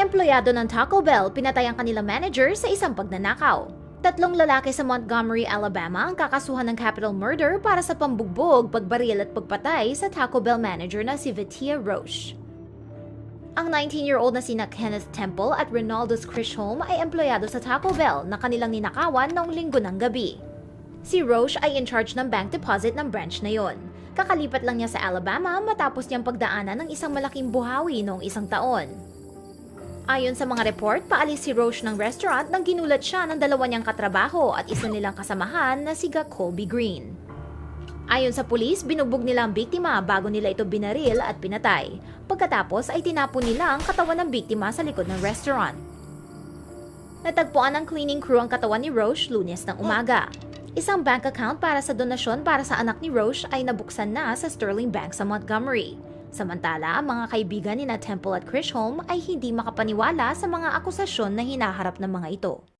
empleyado ng Taco Bell pinatay ang kanilang manager sa isang pagnanakaw. 3 lalaki sa Montgomery, Alabama ang kakasuhan ng capital murder para sa pambugbog, pagbaril at pagpatay sa Taco Bell manager na si Vitia Roche. Ang 19-year-old na sina Kenneth Temple at Ronaldus Chisholm ay empleyado sa Taco Bell na kanilang ninakawan noong linggo ng gabi. Si Roche ay in charge ng bank deposit ng branch na yon. Kakalipat lang niya sa Alabama matapos niyang pagdaanan ng isang malaking buhawi noong isang taon. Ayon sa mga report, paalis si Roche ng restaurant nang ginulat siya ng dalawa niyang katrabaho at isa nilang kasamahan na si Colby Green. Ayon sa pulis, binugbog nila ang biktima bago nila ito binaril at pinatay. Pagkatapos ay tinapon nila ang katawan ng biktima sa likod ng restaurant. Natagpuan ng cleaning crew ang katawan ni Roche Lunes ng umaga. Isang bank account para sa donasyon para sa anak ni Roche ay nabuksan na sa Sterling Bank sa Montgomery. Samantala, ang mga kaibigan ni Temple at Chisholm ay hindi makapaniwala sa mga akusasyon na hinaharap ng mga ito.